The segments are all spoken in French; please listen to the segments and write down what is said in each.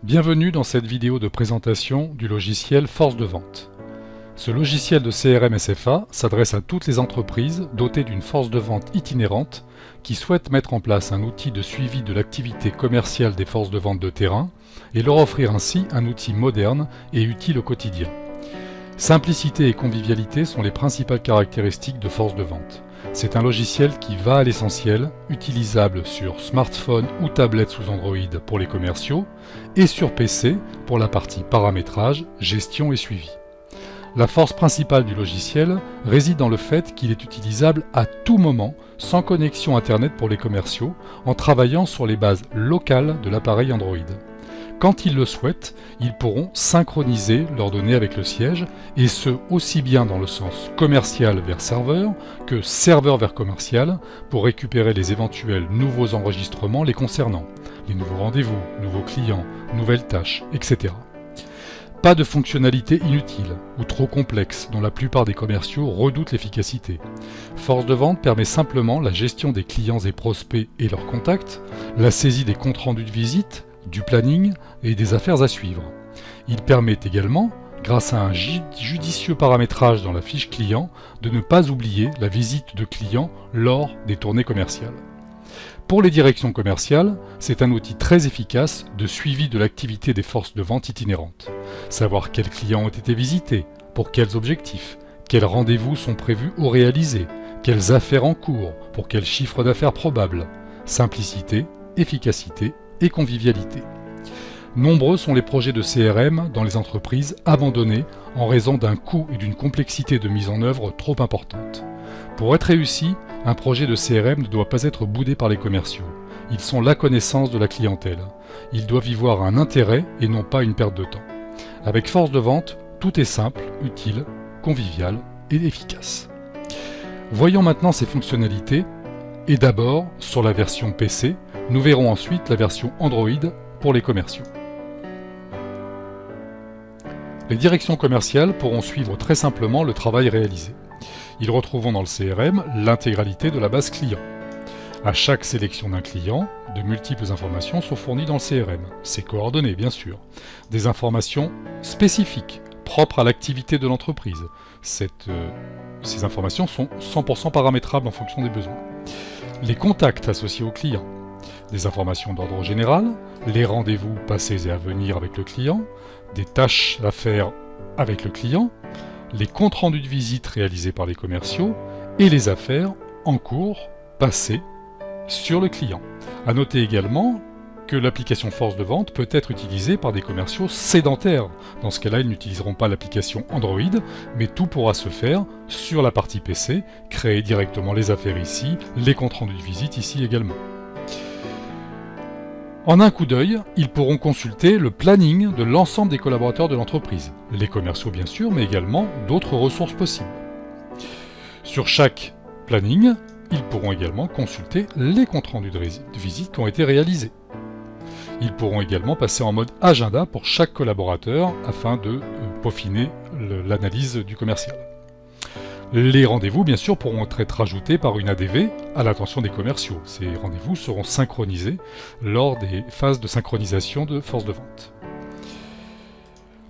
Bienvenue dans cette vidéo de présentation du logiciel Force de Vente. Ce logiciel de CRM SFA s'adresse à toutes les entreprises dotées d'une force de vente itinérante qui souhaitent mettre en place un outil de suivi de l'activité commerciale des forces de vente de terrain et leur offrir ainsi un outil moderne et utile au quotidien. Simplicité et convivialité sont les principales caractéristiques de Force de Vente. C'est un logiciel qui va à l'essentiel, utilisable sur smartphone ou tablette sous Android pour les commerciaux et sur PC pour la partie paramétrage, gestion et suivi. La force principale du logiciel réside dans le fait qu'il est utilisable à tout moment sans connexion Internet pour les commerciaux en travaillant sur les bases locales de l'appareil Android. Quand ils le souhaitent, ils pourront synchroniser leurs données avec le siège, et ce aussi bien dans le sens commercial vers serveur que serveur vers commercial pour récupérer les éventuels nouveaux enregistrements les concernant, les nouveaux rendez-vous, nouveaux clients, nouvelles tâches, etc. Pas de fonctionnalité inutile ou trop complexe dont la plupart des commerciaux redoutent l'efficacité. Force de Vente permet simplement la gestion des clients et prospects et leurs contacts, la saisie des comptes rendus de visite, du planning et des affaires à suivre. Il permet également, grâce à un judicieux paramétrage dans la fiche client, de ne pas oublier la visite de clients lors des tournées commerciales. Pour les directions commerciales, c'est un outil très efficace de suivi de l'activité des forces de vente itinérantes. Savoir quels clients ont été visités, pour quels objectifs, quels rendez-vous sont prévus ou réalisés, quelles affaires en cours, pour quel chiffre d'affaires probable. Simplicité, efficacité et convivialité. Nombreux sont les projets de CRM dans les entreprises abandonnés en raison d'un coût et d'une complexité de mise en œuvre trop importante. Pour être réussi, un projet de CRM ne doit pas être boudé par les commerciaux. Ils sont la connaissance de la clientèle. Ils doivent y voir un intérêt et non pas une perte de temps. Avec Force de Vente, tout est simple, utile, convivial et efficace. Voyons maintenant ces fonctionnalités et d'abord sur la version PC. Nous verrons ensuite la version Android pour les commerciaux. Les directions commerciales pourront suivre très simplement le travail réalisé. Ils retrouveront dans le CRM l'intégralité de la base client. À chaque sélection d'un client, de multiples informations sont fournies dans le CRM. Ses coordonnées, bien sûr. Des informations spécifiques, propres à l'activité de l'entreprise. Ces informations sont 100% paramétrables en fonction des besoins. Les contacts associés au client. Des informations d'ordre général, les rendez-vous passés et à venir avec le client, des tâches à faire avec le client, les comptes rendus de visite réalisés par les commerciaux et les affaires en cours passées sur le client. À noter également que l'application Force de Vente peut être utilisée par des commerciaux sédentaires. Dans ce cas-là, ils n'utiliseront pas l'application Android, mais tout pourra se faire sur la partie PC, créer directement les affaires ici, les comptes rendus de visite ici également. En un coup d'œil, ils pourront consulter le planning de l'ensemble des collaborateurs de l'entreprise, les commerciaux bien sûr, mais également d'autres ressources possibles. Sur chaque planning, ils pourront également consulter les comptes rendus de visite qui ont été réalisés. Ils pourront également passer en mode agenda pour chaque collaborateur afin de peaufiner l'analyse du commercial. Les rendez-vous, bien sûr, pourront être ajoutés par une ADV à l'attention des commerciaux. Ces rendez-vous seront synchronisés lors des phases de synchronisation de Force de Vente.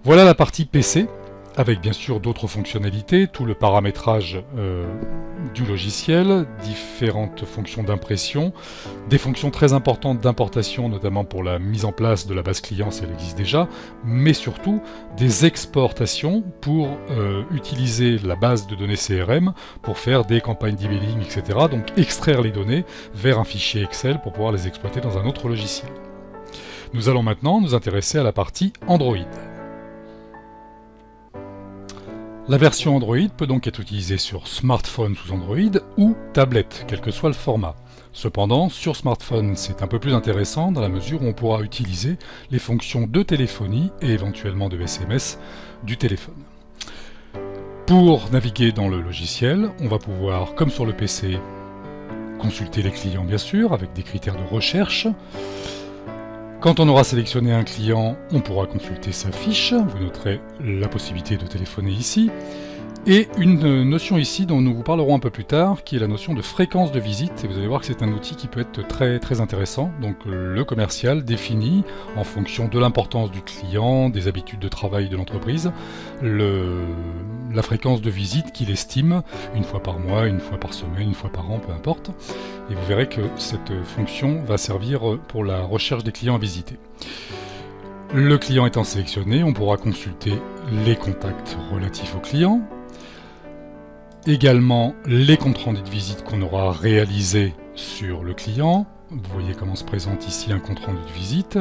Voilà la partie PC, avec bien sûr d'autres fonctionnalités, tout le paramétrage du logiciel, différentes fonctions d'impression, des fonctions très importantes d'importation, notamment pour la mise en place de la base client si elle existe déjà, mais surtout des exportations pour utiliser la base de données CRM pour faire des campagnes d'emailing, etc. Donc extraire les données vers un fichier Excel pour pouvoir les exploiter dans un autre logiciel. Nous allons maintenant nous intéresser à la partie Android. La version Android peut donc être utilisée sur smartphone sous Android ou tablette, quel que soit le format. Cependant, sur smartphone, c'est un peu plus intéressant dans la mesure où on pourra utiliser les fonctions de téléphonie et éventuellement de SMS du téléphone. Pour naviguer dans le logiciel, on va pouvoir, comme sur le PC, consulter les clients bien sûr, avec des critères de recherche. Quand on aura sélectionné un client, on pourra consulter sa fiche. Vous noterez la possibilité de téléphoner ici. Et une notion ici dont nous vous parlerons un peu plus tard, qui est la notion de fréquence de visite, et vous allez voir que c'est un outil qui peut être très intéressant. Donc le commercial définit, en fonction de l'importance du client, des habitudes de travail de l'entreprise, la fréquence de visite qu'il estime, une fois par mois, une fois par semaine, une fois par an, peu importe. Et vous verrez que cette fonction va servir pour la recherche des clients à visiter. Le client étant sélectionné, on pourra consulter les contacts relatifs au client, également les comptes rendus de visite qu'on aura réalisés sur le client. Vous voyez comment se présente ici un compte rendu de visite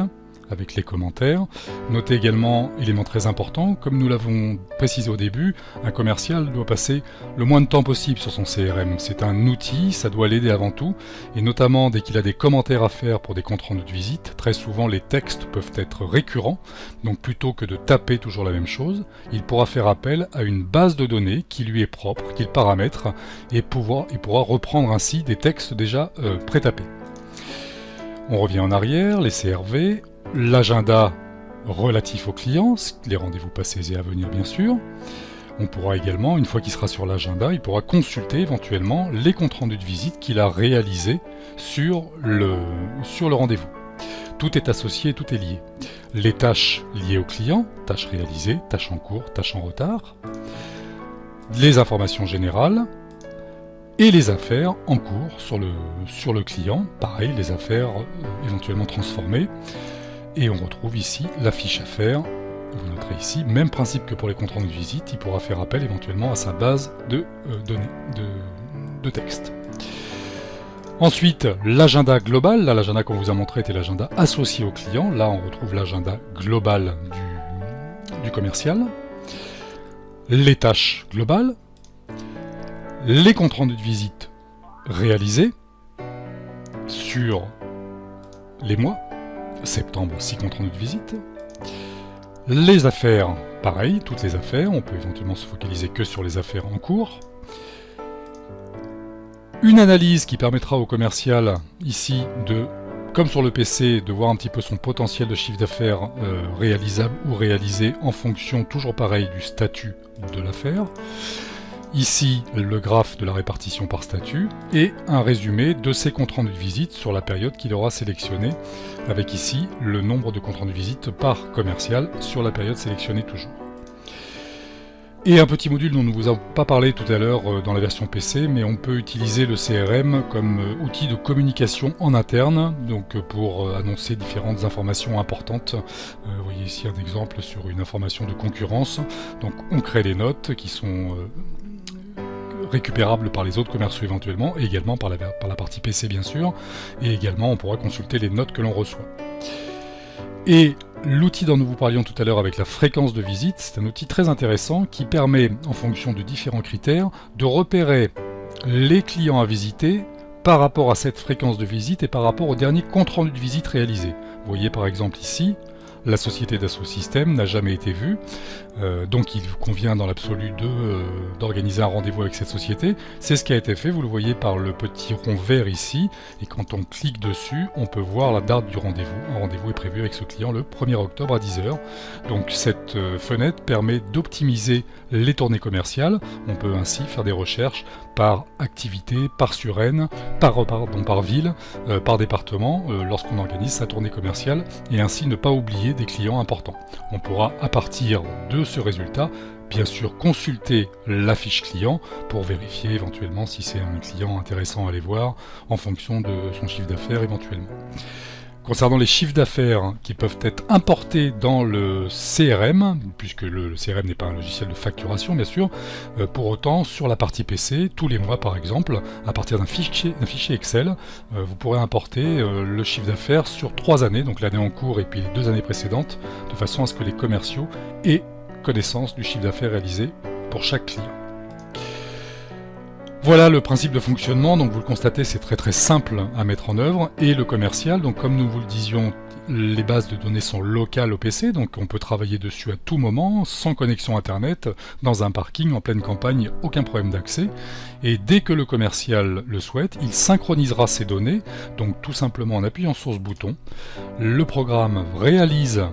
avec les commentaires. Notez également, élément très important, comme nous l'avons précisé au début, un commercial doit passer le moins de temps possible sur son CRM. C'est un outil, ça doit l'aider avant tout, et notamment dès qu'il a des commentaires à faire pour des comptes rendus de visite, très souvent les textes peuvent être récurrents, donc plutôt que de taper toujours la même chose, il pourra faire appel à une base de données qui lui est propre, qu'il paramètre, et il pourra reprendre ainsi des textes déjà pré-tapés. On revient en arrière, les CRV, l'agenda relatif au client, les rendez-vous passés et à venir bien sûr. On pourra également, une fois qu'il sera sur l'agenda, il pourra consulter éventuellement les comptes rendus de visite qu'il a réalisés sur le rendez-vous. Tout est associé, tout est lié. Les tâches liées au client, tâches réalisées, tâches en cours, tâches en retard, les informations générales, et les affaires en cours sur le client, pareil, les affaires éventuellement transformées. Et on retrouve ici la fiche affaires. Vous noterez ici, même principe que pour les comptes rendus de visite, il pourra faire appel éventuellement à sa base de données, de texte. Ensuite, l'agenda global. Là, l'agenda qu'on vous a montré était l'agenda associé au client. Là, on retrouve l'agenda global du commercial. Les tâches globales. Les comptes rendus de visite réalisés sur les mois. Septembre, 6 comptes rendus de visite. Les affaires, pareil, toutes les affaires, on peut éventuellement se focaliser que sur les affaires en cours. Une analyse qui permettra au commercial, ici, comme sur le PC, de voir un petit peu son potentiel de chiffre d'affaires réalisable ou réalisé en fonction, toujours pareil, du statut de l'affaire. Ici, le graphe de la répartition par statut et un résumé de ses comptes rendus de visite sur la période qu'il aura sélectionnée, avec ici le nombre de comptes rendus de visite par commercial sur la période sélectionnée toujours. Et un petit module dont nous ne vous avons pas parlé tout à l'heure dans la version PC, mais on peut utiliser le CRM comme outil de communication en interne, donc pour annoncer différentes informations importantes. Vous voyez ici un exemple sur une information de concurrence. Donc on crée les notes qui sont récupérables par les autres commerciaux éventuellement, et également par la partie PC bien sûr, et également on pourra consulter les notes que l'on reçoit. Et l'outil dont nous vous parlions tout à l'heure avec la fréquence de visite, c'est un outil très intéressant qui permet, en fonction de différents critères, de repérer les clients à visiter par rapport à cette fréquence de visite et par rapport au dernier compte rendu de visite réalisé. Vous voyez par exemple ici, la société Dassault Systèmes n'a jamais été vue, donc il convient dans l'absolu d'organiser un rendez-vous avec cette société. C'est ce qui a été fait, vous le voyez par le petit rond vert ici, et quand on clique dessus, on peut voir la date du rendez-vous. Un rendez-vous est prévu avec ce client le 1er octobre à 10 h. Donc cette fenêtre permet d'optimiser les tournées commerciales. On peut ainsi faire des recherches par activité, par surenne, par ville, par département, lorsqu'on organise sa tournée commerciale, et ainsi ne pas oublier des clients importants. On pourra, à partir de ce résultat, bien sûr consulter la fiche client pour vérifier éventuellement si c'est un client intéressant à aller voir en fonction de son chiffre d'affaires éventuellement. Concernant les chiffres d'affaires qui peuvent être importés dans le CRM, puisque le CRM n'est pas un logiciel de facturation bien sûr, pour autant sur la partie PC, tous les mois par exemple, à partir d'un fichier Excel, vous pourrez importer le chiffre d'affaires sur 3 années, donc l'année en cours et puis les 2 années précédentes, de façon à ce que les commerciaux aient connaissance du chiffre d'affaires réalisé pour chaque client. Voilà le principe de fonctionnement, donc vous le constatez, c'est très simple à mettre en œuvre. Et le commercial, donc comme nous vous le disions, les bases de données sont locales au PC, donc on peut travailler dessus à tout moment, sans connexion internet, dans un parking, en pleine campagne, aucun problème d'accès. Et dès que le commercial le souhaite, il synchronisera ces données, donc tout simplement en appuyant sur ce bouton. Le programme réalise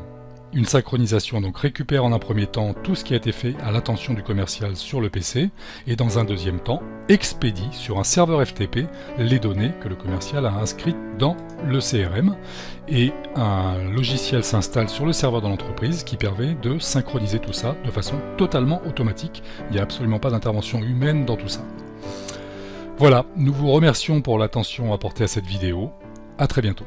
Une synchronisation donc récupère en un premier temps tout ce qui a été fait à l'intention du commercial sur le PC et dans un deuxième temps expédie sur un serveur FTP les données que le commercial a inscrites dans le CRM et un logiciel s'installe sur le serveur de l'entreprise qui permet de synchroniser tout ça de façon totalement automatique. Il n'y a absolument pas d'intervention humaine dans tout ça. Voilà, nous vous remercions pour l'attention apportée à cette vidéo. À très bientôt.